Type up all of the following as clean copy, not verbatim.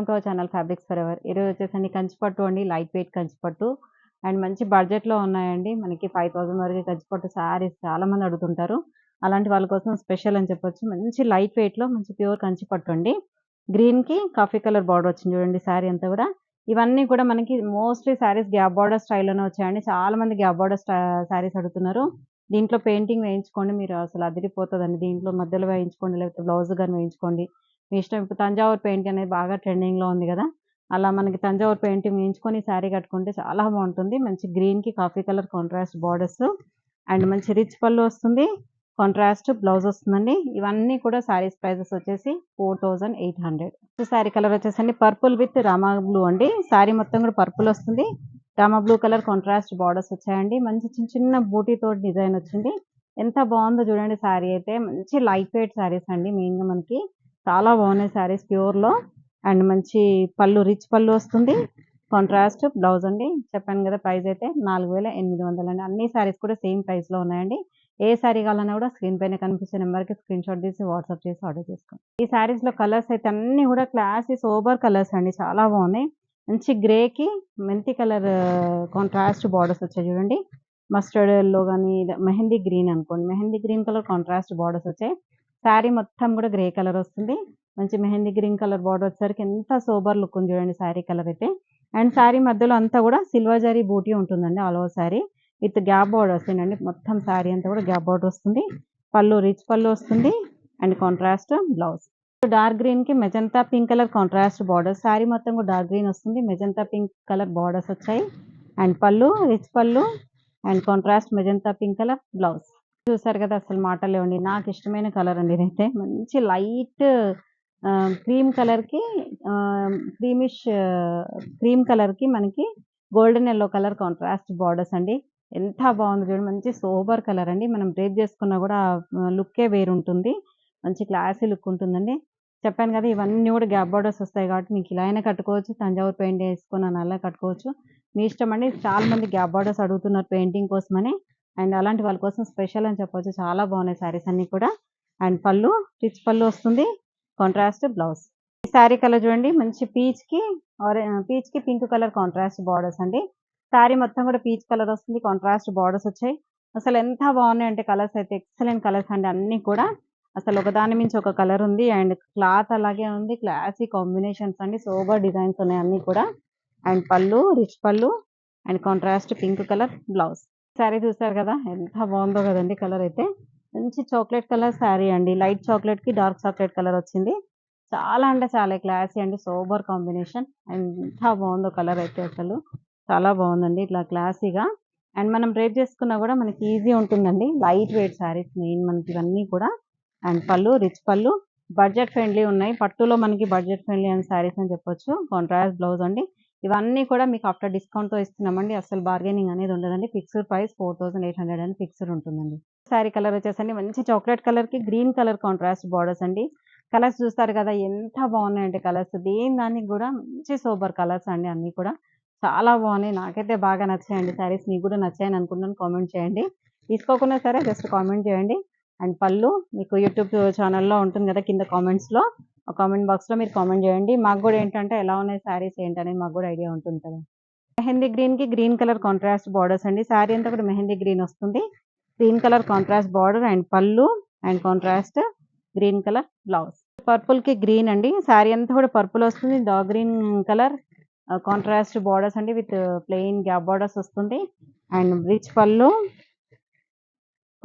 Welcome to our channel fabrics for ever. ఈరోజు వచ్చేసండి కంచిపట్టు అండి, లైట్ వెయిట్ కంచిపట్టు అండ్ మంచి బడ్జెట్లో ఉన్నాయండి. మనకి 5000 వరకు కంచిపట్టు శారీస్ చాలా మంది అడుగుతుంటారు. అలాంటి వాళ్ళ కోసం స్పెషల్ అని చెప్పొచ్చు. మంచి లైట్ వెయిట్లో మంచి ప్యూర్ కంచిపట్టు అండి. గ్రీన్‌కి కాఫీ కలర్ బార్డర్ వచ్చింది చూడండి శారీ అంతా కూడా. ఇవన్నీ కూడా మనకి మోస్ట్‌లీ శారీస్ గ్యాప్ బార్డర్ స్టైల్‌లోనే వచ్చాయండి. చాలా మంది గ్యాప్ బార్డర్ శారీస్ అడుగుతున్నారు. దీంట్లో పెయింటింగ్ వేయించుకోండి, మీరు అసలు అదిరిపోతదండి. దీంట్లో మధ్యలో వేయించుకోండి, లేకపోతే బ్లౌజ్ గాని వేయించుకోండి. మీ ఇష్టం. ఇప్పుడు తంజావూరు పెయింట్ అనేది బాగా ట్రెండింగ్‌లో ఉంది గదా! అలా మనకి తంజావూరు పెయింటింగ్ వేయించుకొని శారీ కట్టుకుంటే చాలా బావుంటుంది. మంచి గ్రీన్‌కి coffee colour contrast borders and మంచి రిచ్ పళ్ళు వస్తుంది. కాంట్రాస్ట్ బ్లౌజ్ వస్తుందండి. ఇవన్నీ కూడా శారీస్ ప్రైజెస్ వచ్చేసి 4800. శారీ కలర్ వచ్చేసండి పర్పుల్ విత్ రామా బ్లూ అండి. శారీ మొత్తం కూడా పర్పుల్ వస్తుంది. Rama blue colour contrast borders వచ్చాయండి. మంచి చిన్న చిన్న బూటీతోటి డిజైన్ వచ్చింది. ఎంత బావుందో చూడండి శారీ అయితే. మంచి లైట్ వెయిట్ శారీస్ అండి. మెయిన్‌గా మనకి చాలా బాగున్నాయి శారీస్ ప్యూర్‌లో. అండ్ మంచి పళ్ళు, రిచ్ పళ్ళు వస్తుంది. కాంట్రాస్ట్ బ్లౌజ్ అండి. చెప్పాను కదా ప్రైస్ అయితే 4800 అండి. అన్ని శారీస్ కూడా సేమ్ ప్రైస్‌లో ఉన్నాయండి. ఏ శారీ కావాలన్నా కూడా స్క్రీన్ పైన కనిపించే నెంబర్‌కి స్క్రీన్ షాట్ తీసి వాట్సాప్ చేసి ఆర్డర్ చేసుకోండి. ఈ శారీస్‌లో కలర్స్ అయితే అన్నీ కూడా క్లాసీ సోబర్ కలర్స్ అండి. చాలా బాగున్నాయి. మంచి గ్రేకి మెంతి కలర్ కాంట్రాస్ట్ బార్డర్స్ వచ్చాయి చూడండి. మస్టర్డ్ ఎల్లో గాని, మెహందీ గ్రీన్ అనుకోండి. Mehndi green colour contrast borders వచ్చాయి. శారీ మొత్తం కూడా గ్రే కలర్ వస్తుంది. మంచి మెహందీ గ్రీన్ కలర్ బార్డర్ వచ్చేసరికి ఎంత సోబర్ లుక్ ఉంది చూడండి శారీ కలర్ అయితే. అండ్ శారీ మధ్యలో అంతా కూడా సిల్వర్ జరీ బూటీ ఉంటుందండి all over sari with gap border వస్తుందండి. మొత్తం శారీ అంతా కూడా గ్యాప్ బార్డర్ వస్తుంది. పళ్ళు రిచ్ పళ్ళు వస్తుంది and contrast blouse. Dark green కి magenta pink colour contrast border. Sari మొత్తం కూడా డార్క్ గ్రీన్ వస్తుంది. మెజంతా పింక్ కలర్ బార్డర్స్ వచ్చాయి అండ్ పళ్ళు రిచ్ పళ్ళు and contrast magenta pink colour blouse. చూసారు కదా, అసలు మాటలు లేవండి. నాకు ఇష్టమైన కలర్ అండి ఇదైతే. మంచి లైట్ క్రీమ్ కలర్‌కి క్రీమిష్ క్రీమ్ కలర్‌కి మనకి golden yellow colour contrast borders అండి. ఎంత బాగుంది చూడండి. మంచి సోబర్ కలర్ అండి. మనం డ్రేప్ చేసుకున్నా కూడా లుక్కే వేరుంటుంది. మంచి క్లాసీ లుక్ ఉంటుందండి. చెప్పాను కదా, ఇవన్నీ కూడా గ్యాప్ బార్డర్స్ వస్తాయి కాబట్టి మీకు ఇలా అయినా కట్టుకోవచ్చు. తంజావూరు పెయింట్ వేసుకొని అలా కట్టుకోవచ్చు. మీ ఇష్టం అండి. చాలా మంది గ్యాప్ బార్డర్స్ అడుగుతున్నారు పెయింటింగ్ కోసమని. అండ్ అలాంటి వాళ్ళ కోసం స్పెషల్ అని చెప్పొచ్చు. చాలా బాగున్నాయి శారీస్ అన్నీ కూడా. అండ్ పళ్ళు రిచ్ పళ్ళు వస్తుంది. Contrast blouse. ఈ శారీ కలర్ చూడండి. మంచి పీచ్‌కి పింక్ కలర్ కాంట్రాస్ట్ బార్డర్స్ అండి. శారీ మొత్తం కూడా పీచ్ కలర్ వస్తుంది. కాంట్రాస్ట్ బార్డర్స్ వచ్చాయి. అసలు ఎంత బాగున్నాయంటే కలర్స్ అయితే ఎక్సలెంట్ కలర్స్ అండి అన్నీ కూడా. అసలు ఒకదాని మించి ఒక కలర్ ఉంది. అండ్ క్లాత్ అలాగే ఉంది. క్లాసీ కాంబినేషన్స్ అండి. సోబర్ డిజైన్స్ ఉన్నాయి అన్నీ కూడా. అండ్ పళ్ళు రిచ్ పళ్ళు and contrast pink colour blouse. Sari చూసారు కదా, ఎంత బాగుందో కదండి కలర్ అయితే. మంచి చాక్లెట్ కలర్ శారీ అండి. లైట్ చాక్లెట్‌కి డార్క్ చాక్లెట్ కలర్ వచ్చింది. చాలా అంటే చాలా క్లాసీ అండి. Sober combination. అండ్ ఎంత బాగుందో కలర్ అయితే అసలు. చాలా బాగుందండి ఇట్లా క్లాసీగా. అండ్ మనం డ్రేప్ చేసుకున్నా కూడా మనకి ఈజీ ఉంటుందండి. లైట్ వెయిట్ శారీస్ మెయిన్ మనకి ఇవన్నీ కూడా. అండ్ పళ్ళు రిచ్ పళ్ళు. బడ్జెట్ ఫ్రెండ్లీ ఉన్నాయి. పట్టులో మనకి బడ్జెట్ ఫ్రెండ్లీ అయిన శారీస్ అని చెప్పొచ్చు. కాంట్రాస్ట్ బ్లౌజ్ అండి. ఇవన్నీ కూడా మీకు ఆఫ్టర్ డిస్కౌంట్‌తో ఇస్తున్నామండి. అసలు బార్గెనింగ్ అనేది ఉండదండి. ఫిక్స్డ్ ప్రైస్ 4800 అని ఫిక్స్డ్ ఉంటుందండి. శారీ కలర్ వచ్చేసండి మంచి చాక్లెట్ కలర్‌కి గ్రీన్ కలర్ కాంట్రాస్ట్ బార్డర్స్ అండి. కలర్స్ చూస్తారు కదా, ఎంత బాగున్నాయంటే కలర్స్. దేని దానికి కూడా మంచి సోబర్ కలర్స్ అండి అన్నీ కూడా. చాలా బాగున్నాయి. నాకైతే బాగా నచ్చాయండి శారీస్. మీకు కూడా నచ్చాయని అనుకుంటున్నాను. కామెంట్ చేయండి. తీసుకోకున్నా సరే జస్ట్ కామెంట్ చేయండి. అండ్ పళ్ళు మీకు యూట్యూబ్ ఛానల్‌లో ఉంటుంది కదా, కింద కామెంట్స్‌లో ఆ కామెంట్ బాక్స్‌లో మీరు కామెంట్ చేయండి. మాకు కూడా ఏంటంటే ఎలా ఉన్నాయి శారీస్ ఏంటనేది మాకు కూడా ఐడియా ఉంటుంది కదా. మెహందీ గ్రీన్‌కి గ్రీన్ కలర్ కాంట్రాస్ట్ బార్డర్స్ అండి. శారీ అంతా కూడా మెహందీ గ్రీన్ వస్తుంది. Green colour contrast border and పళ్ళు and contrast green colour blouse. పర్పుల్‌కి గ్రీన్ అండి. శారీ అంతా కూడా పర్పుల్ వస్తుంది. Dark green colour contrast borders అండి విత్ ప్లెయిన్ గ్యాప్ బార్డర్స్ వస్తుంది. అండ్ రిచ్ పళ్ళు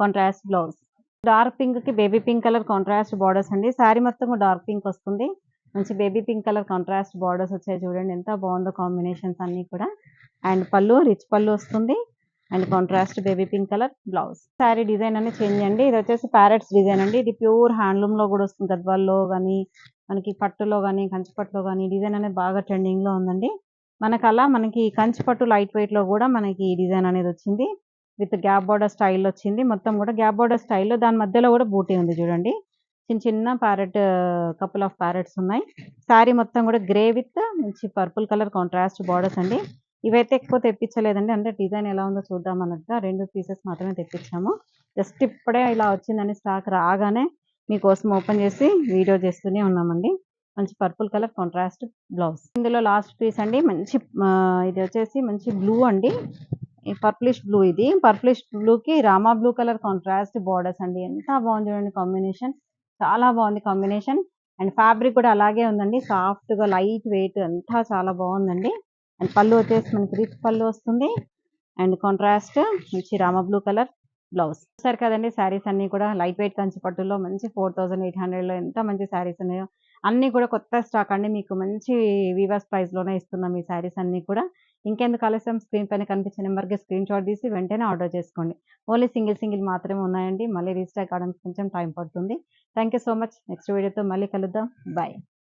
కాంట్రాస్ట్ బ్లౌజ్. డార్క్ పింక్‌కి baby pink colour contrast borders అండి. శారీ మొత్తం డార్క్ పింక్ వస్తుంది. మంచి baby pink colour contrast borders వచ్చాయి చూడండి. ఎంత బాగుందో కాంబినేషన్స్ అన్నీ కూడా. అండ్ పళ్ళు రిచ్ పళ్ళు వస్తుంది. And contrast baby pink colour blouse. Sari design అనేది చేంజ్ అండి. ఇది వచ్చేసి ప్యారెట్స్ డిజైన్ అండి. ఇది ప్యూర్ హ్యాండ్లూమ్‌లో కూడా వస్తుంది. గద్వాల్లో గానీ, మనకి పట్టులో గానీ, కంచిపట్టులో గానీ డిజైన్ అనేది బాగా ట్రెండింగ్‌లో ఉందండి. మనకి కంచిపట్టు లైట్ వెయిట్‌లో కూడా మనకి ఈ డిజైన్ అనేది వచ్చింది. విత్ గ్యాప్ బార్డర్ స్టైల్ వచ్చింది. మొత్తం కూడా గ్యాప్ బార్డర్ స్టైల్‌లో దాని మధ్యలో కూడా బూటీ ఉంది చూడండి. చిన్న చిన్న ప్యారెట్ కపుల్ ఆఫ్ ప్యారెట్స్ ఉన్నాయి. శారీ మొత్తం కూడా గ్రే విత్ మంచి పర్పుల్ కలర్ కాంట్రాస్ట్ బార్డర్స్ అండి. ఇవైతే ఎక్కువ తెప్పించలేదండి. అంటే డిజైన్ ఎలా ఉందో చూద్దాం అన్నట్టుగా 2 పీసెస్ మాత్రమే తెప్పించాము. జస్ట్ ఇప్పుడే ఇలా వచ్చిందండి. స్టాక్ రాగానే మీకోసం ఓపెన్ చేసి వీడియో చేస్తూనే ఉన్నామండి. మంచి పర్పుల్ కలర్ కాంట్రాస్ట్ బ్లౌజ్. ఇందులో లాస్ట్ పీస్ అండి మంచి ఇది వచ్చేసి మంచి బ్లూ అండి. ఈ పర్పులిష్ బ్లూ ఇది. పర్పులిష్ బ్లూకి Rama blue colour contrast borders అండి. ఎంత బాగుంది చూడండి కాంబినేషన్. చాలా బాగుంది కాంబినేషన్. అండ్ ఫ్యాబ్రిక్ కూడా అలాగే ఉందండి. సాఫ్ట్‌గా లైట్ వెయిట్ అంతా చాలా బాగుందండి. అండ్ పళ్ళు వచ్చేసి మనకి రిచ్ పళ్ళు వస్తుంది. అండ్ కాంట్రాస్ట్ మంచి రామా బ్లూ కలర్ బ్లౌజ్. చూసారు కదండి శారీస్ అన్నీ కూడా లైట్ వెయిట్ కంచి పట్టులో మంచి 4800లో ఎంత మంచి శారీస్ ఉన్నాయో. అన్నీ కూడా కొత్త స్టాక్ అండి. మీకు మంచి వీవర్స్ ప్రైస్‌లోనే ఇస్తున్నాం ఈ శారీస్ అన్నీ కూడా. ఇంకెందుకు ఆలస్యం, స్క్రీన్ పైన కనిపించే నెంబర్‌కి స్క్రీన్ షాట్ తీసి వెంటనే ఆర్డర్ చేసుకోండి. ఓన్లీ సింగిల్ మాత్రమే ఉన్నాయండి. మళ్ళీ రీస్టాక్ అవ్వడానికి కొంచెం టైం పడుతుంది. Thank you so much. Next వీడియోతో మళ్ళీ కలుద్దాం. బై.